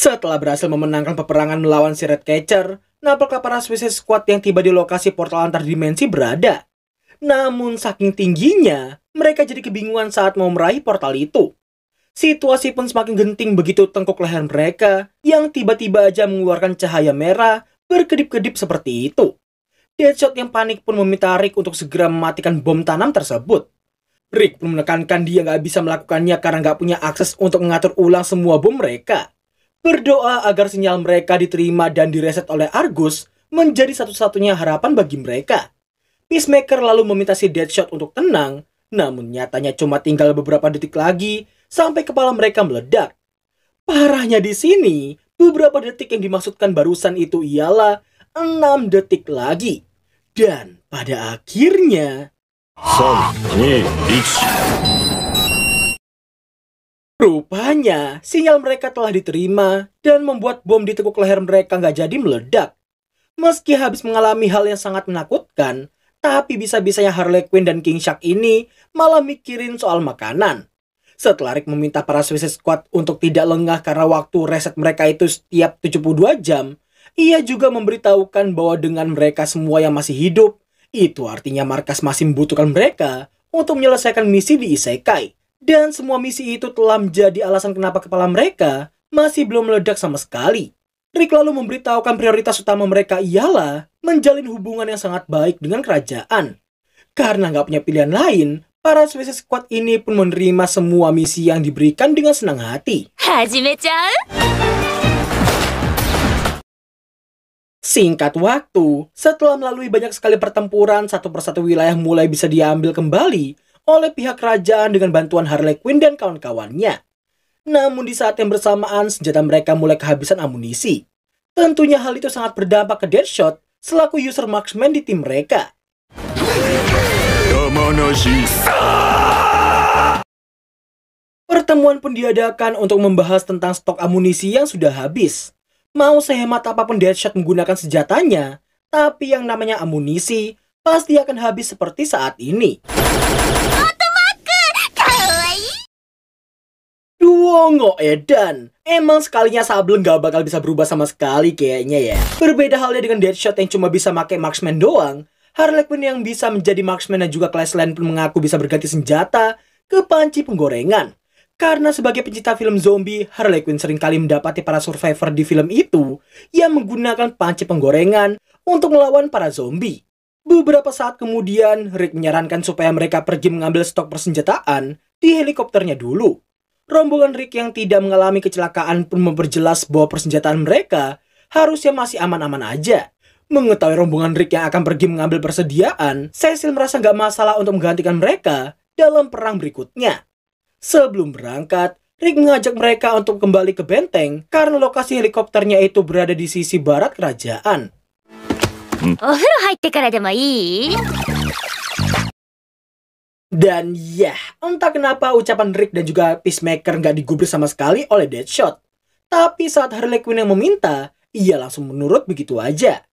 Setelah berhasil memenangkan peperangan melawan si Red Catcher, nampaklah para Suicide Squad yang tiba di lokasi portal antar dimensi berada. Namun saking tingginya, mereka jadi kebingungan saat mau meraih portal itu. Situasi pun semakin genting begitu tengkuk leher mereka yang tiba-tiba aja mengeluarkan cahaya merah berkedip-kedip seperti itu. Deadshot yang panik pun meminta Rick untuk segera mematikan bom tanam tersebut. Rick pun menekankan dia nggak bisa melakukannya karena nggak punya akses untuk mengatur ulang semua bom mereka. Berdoa agar sinyal mereka diterima dan direset oleh Argus menjadi satu-satunya harapan bagi mereka. Peacemaker lalu meminta si Deadshot untuk tenang, namun nyatanya cuma tinggal beberapa detik lagi sampai kepala mereka meledak. Parahnya di sini, beberapa detik yang dimaksudkan barusan itu ialah 6 detik lagi. Dan pada akhirnya 3、2、1。 rupanya sinyal mereka telah diterima dan membuat bom di tekuk leher mereka nggak jadi meledak. Meski habis mengalami hal yang sangat menakutkan, tapi bisa-bisanya Harley Quinn dan King Shark ini malah mikirin soal makanan. Setelah Rick meminta para Suicide Squad untuk tidak lengah karena waktu reset mereka itu setiap 72 jam, ia juga memberitahukan bahwa dengan mereka semua yang masih hidup, itu artinya markas masih membutuhkan mereka untuk menyelesaikan misi di Isekai. Dan semua misi itu telah menjadi alasan kenapa kepala mereka masih belum meledak sama sekali. Rick lalu memberitahukan prioritas utama mereka ialah menjalin hubungan yang sangat baik dengan kerajaan. Karena nggak punya pilihan lain, para Suicide Squad ini pun menerima semua misi yang diberikan dengan senang hati. Singkat waktu, setelah melalui banyak sekali pertempuran, satu persatu wilayah mulai bisa diambil kembali oleh pihak kerajaan dengan bantuan Harley Quinn dan kawan-kawannya. Namun di saat yang bersamaan, senjata mereka mulai kehabisan amunisi. Tentunya hal itu sangat berdampak ke Deadshot selaku user marksman di tim mereka. Pertemuan pun diadakan untuk membahas tentang stok amunisi yang sudah habis. Mau sehemat apapun Deadshot menggunakan senjatanya, tapi yang namanya amunisi pasti akan habis seperti saat ini. Duongo Edan, emang sekalinya Sable nggak bakal bisa berubah sama sekali kayaknya ya. Berbeda halnya dengan Deadshot yang cuma bisa pakai marksman doang, Harley Quinn yang bisa menjadi marksman dan juga Class Lane pun mengaku bisa berganti senjata ke panci penggorengan. Karena sebagai pencinta film zombie, Harley Quinn seringkali mendapati para survivor di film itu yang menggunakan panci penggorengan untuk melawan para zombie. Beberapa saat kemudian, Rick menyarankan supaya mereka pergi mengambil stok persenjataan di helikopternya dulu. Rombongan Rick yang tidak mengalami kecelakaan pun memperjelas bahwa persenjataan mereka harusnya masih aman-aman aja. Mengetahui rombongan Rick yang akan pergi mengambil persediaan, Cecil merasa nggak masalah untuk menggantikan mereka dalam perang berikutnya. Sebelum berangkat, Rick mengajak mereka untuk kembali ke benteng karena lokasi helikopternya itu berada di sisi barat kerajaan. Dan ya, entah kenapa ucapan Rick dan juga Peacemaker nggak digubris sama sekali oleh Deadshot. Tapi saat Harley Quinn yang meminta, ia langsung menurut begitu aja.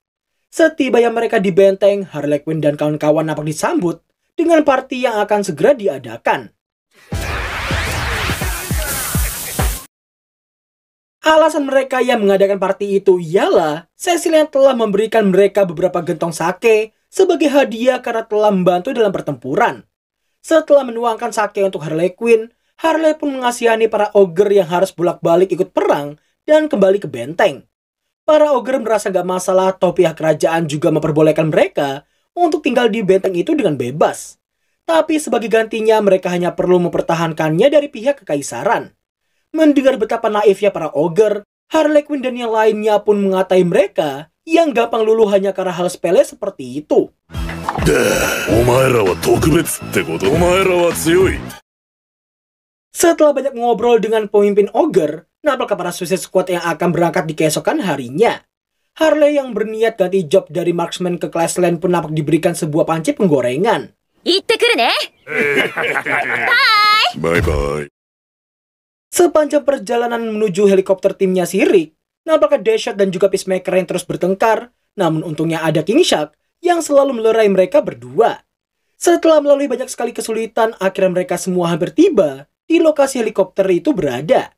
Setibanya mereka di benteng, Harley Quinn dan kawan-kawan nampak disambut dengan party yang akan segera diadakan. Alasan mereka yang mengadakan party itu ialah Cecil yang telah memberikan mereka beberapa gentong sake sebagai hadiah karena telah membantu dalam pertempuran. Setelah menuangkan sake untuk Harley Quinn, Harley pun mengasihani para ogre yang harus bolak-balik ikut perang dan kembali ke benteng. Para ogre merasa gak masalah toh pihak kerajaan juga memperbolehkan mereka untuk tinggal di benteng itu dengan bebas. Tapi sebagai gantinya mereka hanya perlu mempertahankannya dari pihak kekaisaran. Mendengar betapa naifnya para ogre, Harley Quinn dan yang lainnya pun mengatai mereka yang gampang luluh hanya karena hal sepele seperti itu. Setelah banyak ngobrol dengan pemimpin ogre, nampaklah para Suicide Squad yang akan berangkat di keesokan harinya. Harley yang berniat ganti job dari marksman ke Class Lane pun nampak diberikan sebuah panci penggorengan. Bye-bye. Sepanjang perjalanan menuju helikopter timnya si Rick, nampaknya Deadshot dan juga Peacemaker yang terus bertengkar, namun untungnya ada King Shark yang selalu melerai mereka berdua. Setelah melalui banyak sekali kesulitan, akhirnya mereka semua hampir tiba di lokasi helikopter itu berada.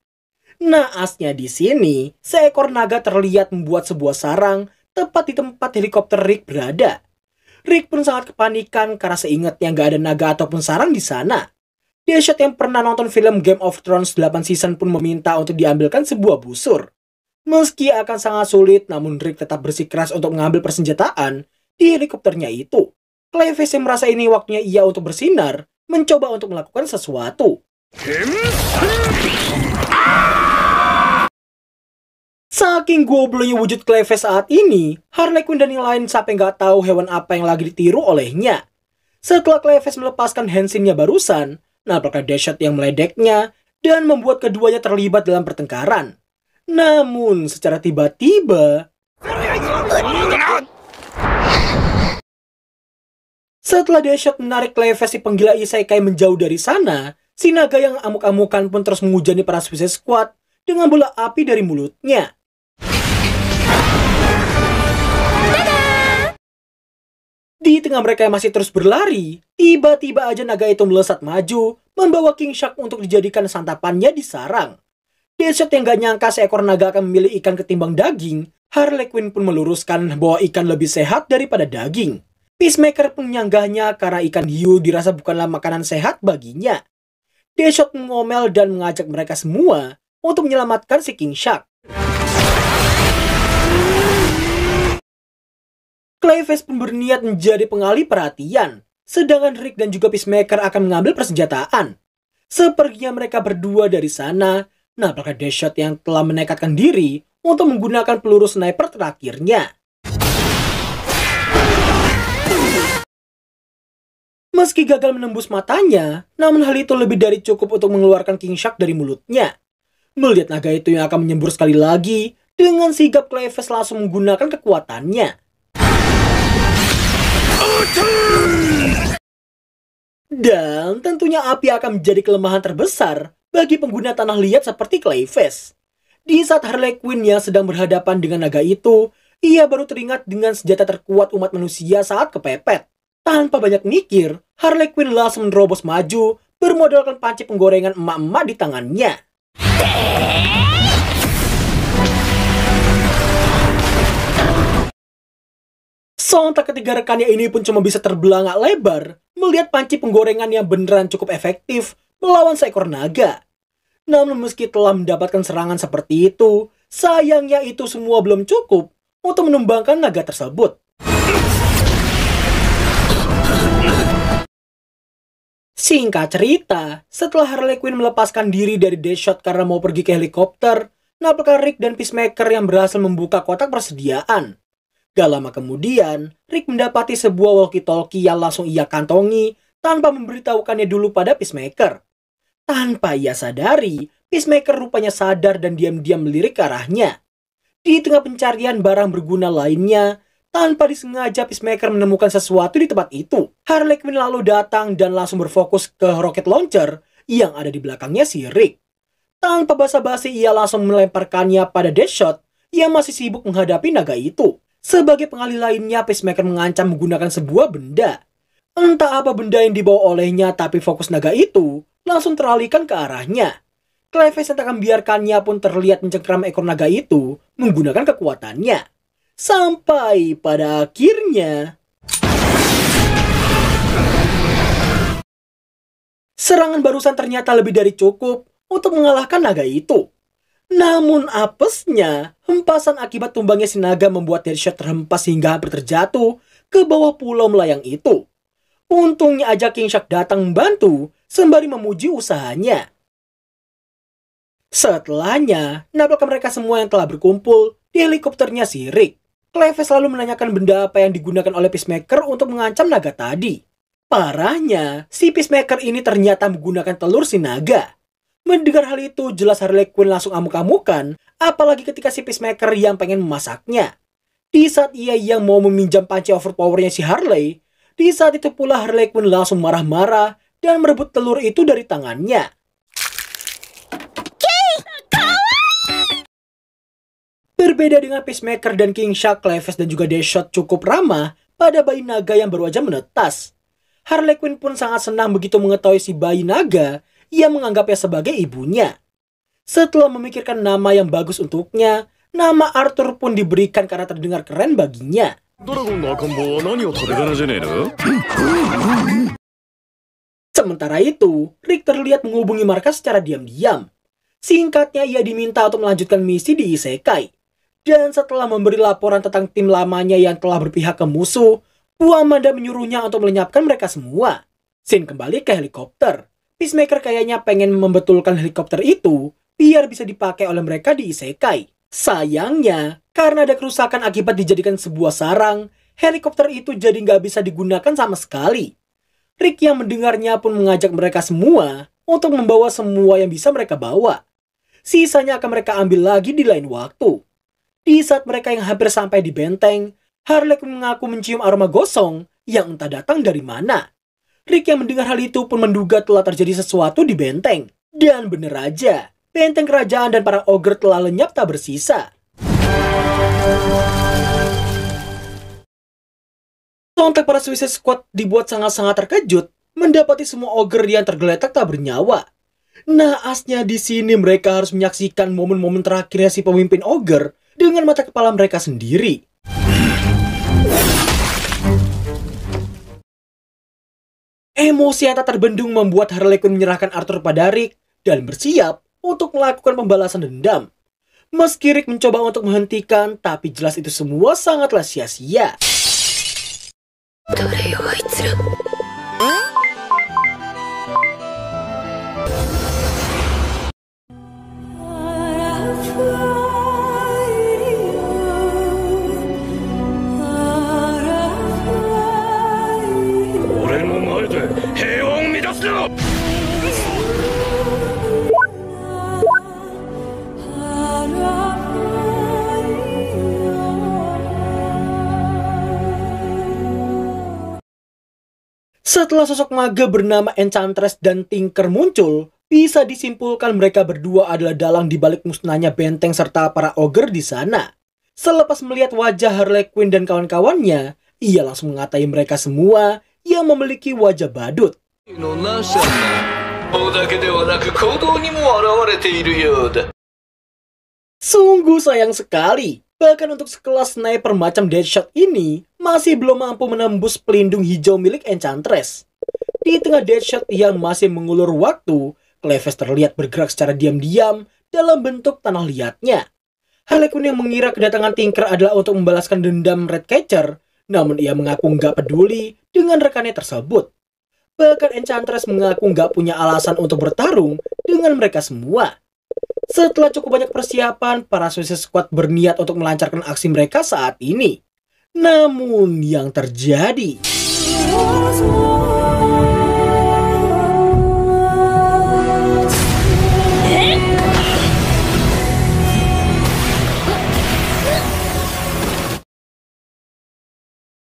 Naasnya di sini, seekor naga terlihat membuat sebuah sarang tepat di tempat helikopter Rick berada. Rick pun sangat kepanikan karena seingatnya nggak ada naga ataupun sarang di sana. Deadshot yang pernah nonton film Game of Thrones 8 season pun meminta untuk diambilkan sebuah busur. Meski akan sangat sulit, namun Rick tetap bersikeras untuk mengambil persenjataan di helikopternya itu. Clayface yang merasa ini waktunya ia untuk bersinar, mencoba untuk melakukan sesuatu. Saking gobloknya wujud Clayface saat ini, Harley Quinn dan yang lain sampai nggak tahu hewan apa yang lagi ditiru olehnya. Setelah Clayface melepaskan Henshin-nya barusan, nampaknya Deadshot yang meledeknya dan membuat keduanya terlibat dalam pertengkaran. Namun secara tiba-tiba, setelah Deadshot menarik Clayface si penggila isekai menjauh dari sana, si naga yang amuk-amukan pun terus menghujani para Suicide Squad dengan bola api dari mulutnya. Di tengah mereka yang masih terus berlari, tiba-tiba aja naga itu melesat maju, membawa King Shark untuk dijadikan santapannya di sarang. Deadshot yang gak nyangka seekor naga akan memilih ikan ketimbang daging, Harley Quinn pun meluruskan bahwa ikan lebih sehat daripada daging. Peacemaker pun menyanggahnya karena ikan hiu dirasa bukanlah makanan sehat baginya. Deadshot mengomel dan mengajak mereka semua untuk menyelamatkan si King Shark. Clayface pun berniat menjadi pengalih perhatian, sedangkan Rick dan juga Peacemaker akan mengambil persenjataan. Sepertinya mereka berdua dari sana, nampaknya Deadshot yang telah menekadkan diri untuk menggunakan peluru sniper terakhirnya. Meski gagal menembus matanya, namun hal itu lebih dari cukup untuk mengeluarkan King Shark dari mulutnya. Melihat naga itu yang akan menyembur sekali lagi, dengan sigap Clayface langsung menggunakan kekuatannya. Dan tentunya api akan menjadi kelemahan terbesar bagi pengguna tanah liat seperti Clayface. Di saat Harley Quinn yang sedang berhadapan dengan naga itu, ia baru teringat dengan senjata terkuat umat manusia saat kepepet. Tanpa banyak mikir, Harley Quinn langsung menerobos maju, bermodalkan panci penggorengan emak-emak di tangannya. Sontak ketiga rekannya ini pun cuma bisa terbelangak lebar melihat panci penggorengan yang beneran cukup efektif melawan seekor naga. Namun meski telah mendapatkan serangan seperti itu, sayangnya itu semua belum cukup untuk menumbangkan naga tersebut. Singkat cerita, setelah Harley Quinn melepaskan diri dari Deadshot karena mau pergi ke helikopter, nampaknya Rick dan Peacemaker yang berhasil membuka kotak persediaan. Gak lama kemudian, Rick mendapati sebuah walkie-talkie yang langsung ia kantongi tanpa memberitahukannya dulu pada Peacemaker. Tanpa ia sadari, Peacemaker rupanya sadar dan diam-diam melirik ke arahnya. Di tengah pencarian barang berguna lainnya, tanpa disengaja Peacemaker menemukan sesuatu di tempat itu. Harley Quinn lalu datang dan langsung berfokus ke rocket launcher yang ada di belakangnya si Rick. Tanpa basa-basi ia langsung melemparkannya pada Deadshot yang masih sibuk menghadapi naga itu. Sebagai pengalih lainnya, Peacemaker mengancam menggunakan sebuah benda. Entah apa benda yang dibawa olehnya, tapi fokus naga itu langsung teralihkan ke arahnya. Clayface yang tak akan biarkannya pun terlihat mencengkram ekor naga itu menggunakan kekuatannya. Sampai pada akhirnya, serangan barusan ternyata lebih dari cukup untuk mengalahkan naga itu. Namun apesnya, hempasan akibat tumbangnya si naga membuat Deadshot terhempas hingga hampir terjatuh ke bawah pulau melayang itu. Untungnya aja King Shark datang membantu sembari memuji usahanya. Setelahnya, nampaknya mereka semua yang telah berkumpul di helikopternya si Rick. Clayface lalu menanyakan benda apa yang digunakan oleh Peacemaker untuk mengancam naga tadi. Parahnya, si Peacemaker ini ternyata menggunakan telur si naga. Mendengar hal itu, jelas Harley Quinn langsung amuk-amukan, apalagi ketika si Peacemaker yang pengen memasaknya. Di saat ia yang mau meminjam panci overpowernya si Harley, di saat itu pula Harley Quinn langsung marah-marah dan merebut telur itu dari tangannya. Berbeda dengan Peacemaker dan King Shark, Clayface dan juga Deadshot cukup ramah pada bayi naga yang baru aja menetas. Harley Quinn pun sangat senang begitu mengetahui si bayi naga yang menganggapnya sebagai ibunya. Setelah memikirkan nama yang bagus untuknya, nama Arthur pun diberikan karena terdengar keren baginya. ドラゴンの赤ん坊は何を食べかねじゃねえの Sementara itu, Rick terlihat menghubungi Marcus secara diam-diam. Singkatnya, ia diminta untuk melanjutkan misi di Isekai. Dan setelah memberi laporan tentang tim lamanya yang telah berpihak ke musuh, Bu Amanda menyuruhnya untuk melenyapkan mereka semua. Shin kembali ke helikopter. Peacemaker kayaknya pengen membetulkan helikopter itu biar bisa dipakai oleh mereka di Isekai. Sayangnya, karena ada kerusakan akibat dijadikan sebuah sarang, helikopter itu jadi nggak bisa digunakan sama sekali. Rick yang mendengarnya pun mengajak mereka semua untuk membawa semua yang bisa mereka bawa. Sisanya akan mereka ambil lagi di lain waktu. Di saat mereka yang hampir sampai di benteng, Harley Quinn mengaku mencium aroma gosong yang entah datang dari mana. Rick yang mendengar hal itu pun menduga telah terjadi sesuatu di benteng. Dan bener aja, benteng kerajaan dan para ogre telah lenyap tak bersisa. Sontak para Suicide Squad dibuat sangat-sangat terkejut mendapati semua ogre yang tergeletak tak bernyawa. Naasnya di sini mereka harus menyaksikan momen-momen terakhirnya si pemimpin ogre dengan mata kepala mereka sendiri. Emosi yang tak terbendung membuat Harley Quinn menyerahkan Arthur pada Rick dan bersiap untuk melakukan pembalasan dendam. Meski Rick mencoba untuk menghentikan, tapi jelas itu semua sangatlah sia-sia. Setelah sosok maga bernama Enchantress dan Tinker muncul, bisa disimpulkan mereka berdua adalah dalang di balik musnahnya benteng serta para ogre di sana. Selepas melihat wajah Harley Quinn dan kawan-kawannya, ia langsung mengatai mereka semua yang memiliki wajah badut. Sungguh sayang sekali. Bahkan untuk sekelas sniper macam Deadshot ini masih belum mampu menembus pelindung hijau milik Enchantress. Di tengah Deadshot yang masih mengulur waktu, Cleves terlihat bergerak secara diam-diam dalam bentuk tanah liatnya. Harley Quinn yang mengira kedatangan Tinker adalah untuk membalaskan dendam Ratcatcher, namun ia mengaku nggak peduli dengan rekannya tersebut. Bahkan Enchantress mengaku nggak punya alasan untuk bertarung dengan mereka semua. Setelah cukup banyak persiapan, para Suicide Squad berniat untuk melancarkan aksi mereka saat ini. Namun yang terjadi...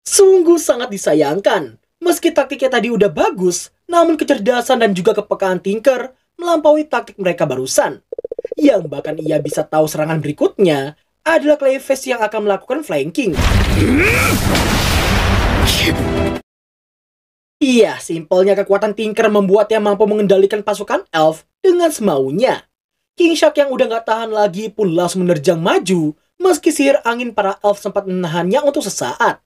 Sungguh sangat disayangkan. Meski taktiknya tadi udah bagus, namun kecerdasan dan juga kepekaan Tinker melampaui taktik mereka barusan. Yang bahkan ia bisa tahu serangan berikutnya adalah Cleves yang akan melakukan flanking. Iya, simpelnya kekuatan Tinker membuatnya mampu mengendalikan pasukan elf dengan semaunya. King Shark yang udah gak tahan lagi pun langsung menerjang maju, meski sihir angin para elf sempat menahannya untuk sesaat.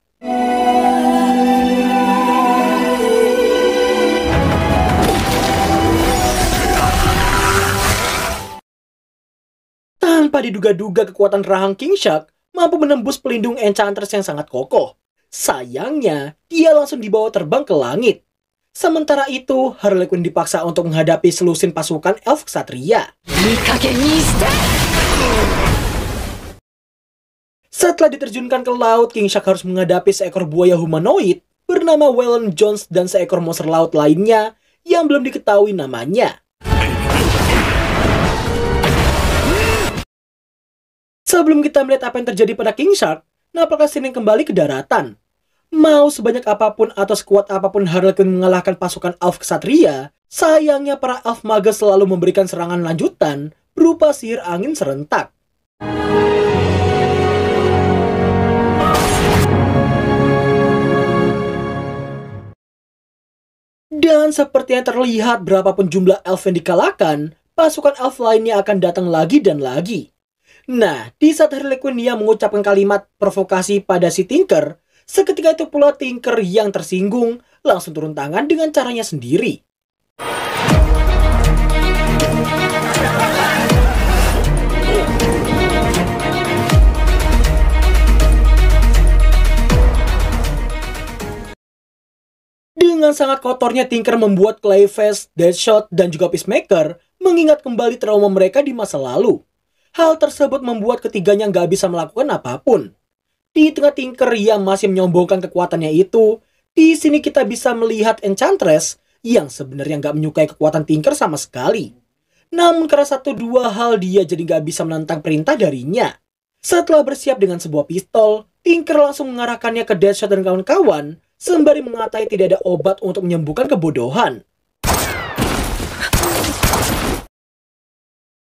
Tanpa diduga-duga kekuatan rahang King Shark mampu menembus pelindung Enchantress yang sangat kokoh. Sayangnya, dia langsung dibawa terbang ke langit. Sementara itu, Harley Quinn dipaksa untuk menghadapi selusin pasukan elf ksatria. Setelah diterjunkan ke laut, King Shark harus menghadapi seekor buaya humanoid bernama Waylon Jones dan seekor monster laut lainnya yang belum diketahui namanya. Sebelum kita melihat apa yang terjadi pada King Shark, napakah Shin kembali ke daratan. Mau sebanyak apapun atau sekuat apapun Harley Quinn mengalahkan pasukan elf ksatria, sayangnya para elf maga selalu memberikan serangan lanjutan berupa sihir angin serentak. Dan seperti yang terlihat, berapapun jumlah elf yang dikalahkan, pasukan elf lainnya akan datang lagi dan lagi. Nah, di saat Harley Quinn yang mengucapkan kalimat provokasi pada si Tinker, seketika itu pula Tinker yang tersinggung langsung turun tangan dengan caranya sendiri. Dengan sangat kotornya Tinker membuat Clayface, Deadshot, dan juga Peacemaker mengingat kembali trauma mereka di masa lalu. Hal tersebut membuat ketiganya nggak bisa melakukan apapun. Di tengah Tinker yang masih menyombongkan kekuatannya itu, di sini kita bisa melihat Enchantress yang sebenarnya nggak menyukai kekuatan Tinker sama sekali. Namun karena satu dua hal dia jadi nggak bisa menentang perintah darinya. Setelah bersiap dengan sebuah pistol, Tinker langsung mengarahkannya ke Deadshot dan kawan-kawan, sembari mengatai tidak ada obat untuk menyembuhkan kebodohan.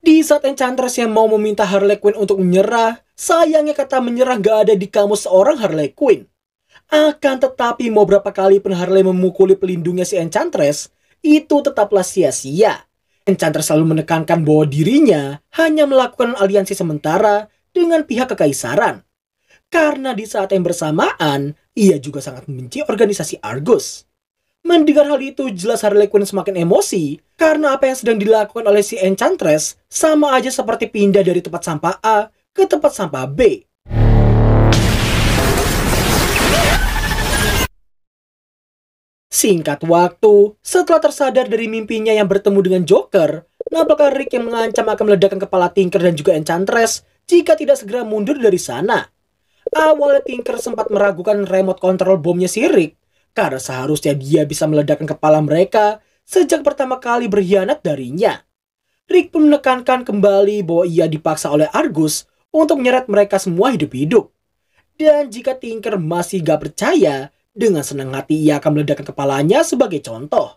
Di saat Enchantress yang mau meminta Harley Quinn untuk menyerah, sayangnya kata menyerah gak ada di kamus seorang Harley Quinn. Akan tetapi mau berapa kali pun Harley memukuli pelindungnya si Enchantress, itu tetaplah sia-sia. Enchantress selalu menekankan bahwa dirinya hanya melakukan aliansi sementara dengan pihak kekaisaran. Karena di saat yang bersamaan, ia juga sangat membenci organisasi Argus. Mendengar hal itu, jelas Harley Quinn semakin emosi, karena apa yang sedang dilakukan oleh si Enchantress sama aja seperti pindah dari tempat sampah A ke tempat sampah B. Singkat waktu, setelah tersadar dari mimpinya yang bertemu dengan Joker, nampaknya Rick yang mengancam akan meledakkan kepala Tinker dan juga Enchantress jika tidak segera mundur dari sana. Awalnya Tinker sempat meragukan remote control bomnya si Rick, karena seharusnya dia bisa meledakkan kepala mereka sejak pertama kali berkhianat darinya. Rick pun menekankan kembali bahwa ia dipaksa oleh Argus untuk menyeret mereka semua hidup-hidup. Dan jika Tinker masih gak percaya, dengan senang hati ia akan meledakkan kepalanya sebagai contoh.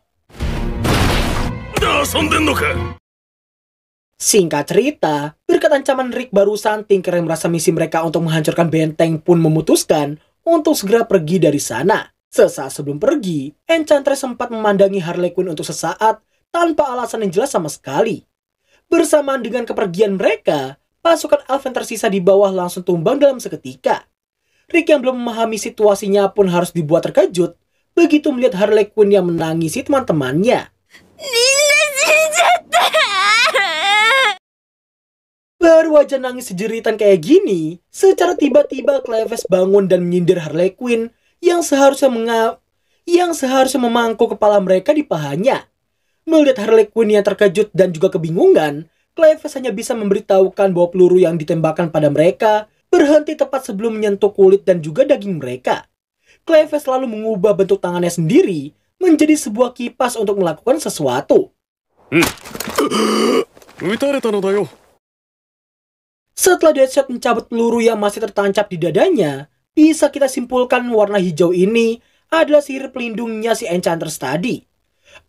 Singkat cerita, berkat ancaman Rick barusan, Tinker yang merasa misi mereka untuk menghancurkan benteng pun memutuskan untuk segera pergi dari sana. Sesaat sebelum pergi, Enchantress sempat memandangi Harley Quinn untuk sesaat tanpa alasan yang jelas sama sekali. Bersamaan dengan kepergian mereka, pasukan elf yang tersisa di bawah langsung tumbang dalam seketika. Rick yang belum memahami situasinya pun harus dibuat terkejut begitu melihat Harley Quinn yang menangisi teman-temannya. Baru aja nangis sejeritan kayak gini, secara tiba-tiba Clayface bangun dan menyindir Harley Quinn yang seharusnya memangku kepala mereka di pahanya. Melihat Harley Quinn yang terkejut dan juga kebingungan, Clayface hanya bisa memberitahukan bahwa peluru yang ditembakkan pada mereka berhenti tepat sebelum menyentuh kulit dan juga daging mereka. Clayface lalu mengubah bentuk tangannya sendiri menjadi sebuah kipas untuk melakukan sesuatu. Setelah Deadshot mencabut peluru yang masih tertancap di dadanya, bisa kita simpulkan warna hijau ini adalah sihir pelindungnya si Enchantress tadi.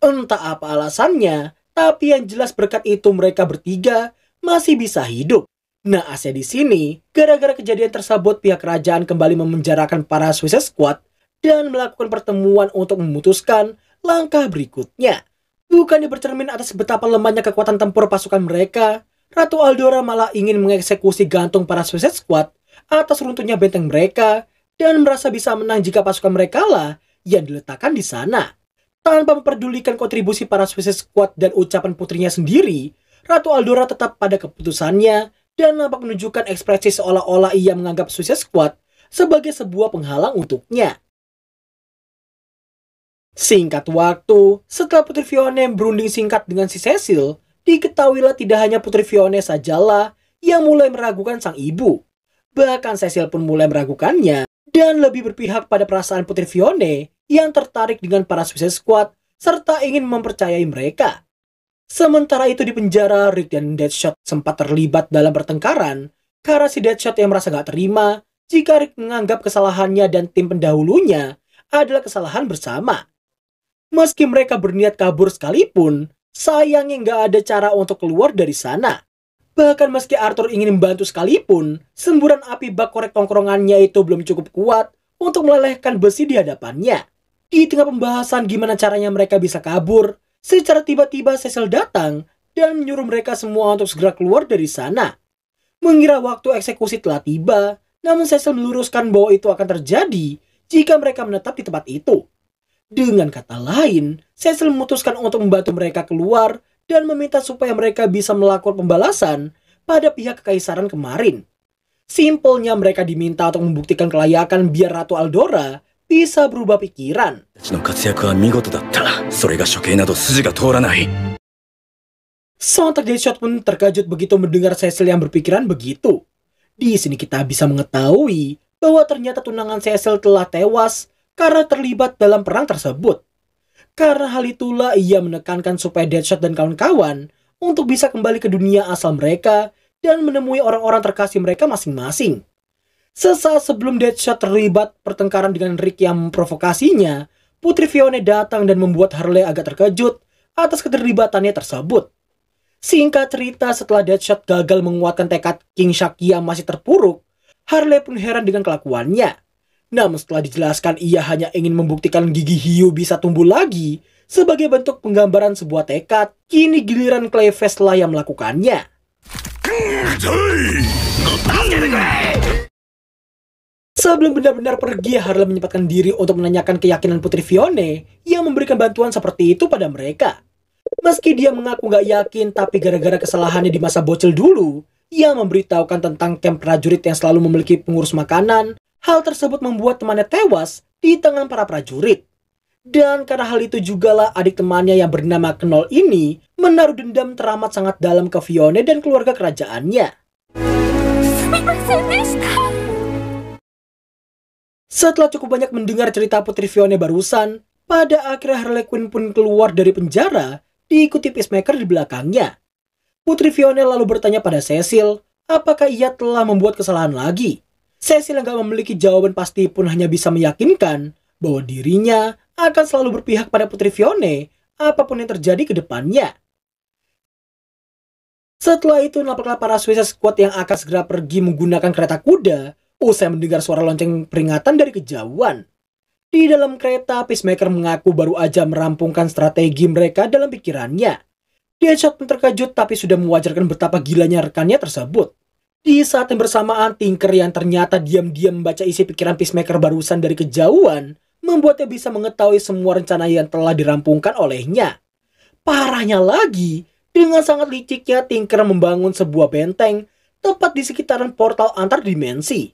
Entah apa alasannya, tapi yang jelas berkat itu mereka bertiga masih bisa hidup. Naasnya di sini, gara-gara kejadian tersebut pihak kerajaan kembali memenjarakan para Suicide Squad dan melakukan pertemuan untuk memutuskan langkah berikutnya. Bukannya bercermin atas betapa lemahnya kekuatan tempur pasukan mereka, Ratu Aldora malah ingin mengeksekusi gantung para Suicide Squad atas runtuhnya benteng mereka dan merasa bisa menang jika pasukan mereka lah yang diletakkan di sana. Tanpa memperdulikan kontribusi para Suicide Squad dan ucapan putrinya sendiri, Ratu Aldora tetap pada keputusannya dan nampak menunjukkan ekspresi seolah-olah ia menganggap Suicide Squad sebagai sebuah penghalang untuknya. Singkat waktu, setelah Putri Fiona berunding singkat dengan si Cecil, diketahuilah tidak hanya Putri Fiona sajalah yang mulai meragukan sang ibu. Bahkan Cecil pun mulai meragukannya dan lebih berpihak pada perasaan Putri Fiona yang tertarik dengan para Suicide Squad serta ingin mempercayai mereka. Sementara itu di penjara, Rick dan Deadshot sempat terlibat dalam pertengkaran karena si Deadshot yang merasa gak terima jika Rick menganggap kesalahannya dan tim pendahulunya adalah kesalahan bersama. Meski mereka berniat kabur sekalipun, sayangnya gak ada cara untuk keluar dari sana. Bahkan meski Arthur ingin membantu sekalipun, semburan api bak korek tongkrongannya itu belum cukup kuat untuk melelehkan besi di hadapannya. Di tengah pembahasan gimana caranya mereka bisa kabur, secara tiba-tiba Cecil datang dan menyuruh mereka semua untuk segera keluar dari sana. Mengira waktu eksekusi telah tiba, namun Cecil meluruskan bahwa itu akan terjadi jika mereka menetap di tempat itu. Dengan kata lain, Cecil memutuskan untuk membantu mereka keluar dan meminta supaya mereka bisa melakukan pembalasan pada pihak kekaisaran kemarin. Simpelnya mereka diminta untuk membuktikan kelayakan biar Ratu Aldora bisa berubah pikiran. Sontak Deadshot pun terkejut begitu mendengar Cecil yang berpikiran begitu. Di sini kita bisa mengetahui bahwa ternyata tunangan Cecil telah tewas karena terlibat dalam perang tersebut. Karena hal itulah ia menekankan supaya Deadshot dan kawan-kawan untuk bisa kembali ke dunia asal mereka dan menemui orang-orang terkasih mereka masing-masing. Sesaat sebelum Deadshot terlibat pertengkaran dengan Rick yang memprovokasinya, Putri Fiona datang dan membuat Harley agak terkejut atas keterlibatannya tersebut. Singkat cerita, setelah Deadshot gagal menguatkan tekad King Shaki yang masih terpuruk, Harley pun heran dengan kelakuannya. Namun setelah dijelaskan ia hanya ingin membuktikan gigi hiu bisa tumbuh lagi sebagai bentuk penggambaran sebuah tekad, kini giliran Clayface lah yang melakukannya. Sebelum benar-benar pergi, Harley menyempatkan diri untuk menanyakan keyakinan Putri Fiona yang memberikan bantuan seperti itu pada mereka. Meski dia mengaku gak yakin, tapi gara-gara kesalahannya di masa bocil dulu, ia memberitahukan tentang kamp prajurit yang selalu memiliki pengurus makanan. Hal tersebut membuat temannya tewas di tangan para prajurit. Dan karena hal itu jugalah adik temannya yang bernama Knoll ini menaruh dendam teramat sangat dalam ke Fiona dan keluarga kerajaannya. Setelah cukup banyak mendengar cerita Putri Fiona barusan, pada akhirnya Harley Quinn pun keluar dari penjara, diikuti Peacemaker di belakangnya. Putri Fiona lalu bertanya pada Cecil, apakah ia telah membuat kesalahan lagi. Cecil yang gak memiliki jawaban pasti pun hanya bisa meyakinkan bahwa dirinya akan selalu berpihak pada Putri Fiona apapun yang terjadi ke depannya. Setelah itu, nampaklah para Suicide Squad yang akan segera pergi menggunakan kereta kuda usai mendengar suara lonceng peringatan dari kejauhan. Di dalam kereta, Peacemaker mengaku baru aja merampungkan strategi mereka dalam pikirannya. Deadshot pun terkejut tapi sudah mewajarkan betapa gilanya rekannya tersebut. Di saat yang bersamaan, Tinker yang ternyata diam-diam membaca isi pikiran Peacemaker barusan dari kejauhan, membuatnya bisa mengetahui semua rencana yang telah dirampungkan olehnya. Parahnya lagi, dengan sangat liciknya Tinker membangun sebuah benteng tepat di sekitaran portal antar dimensi.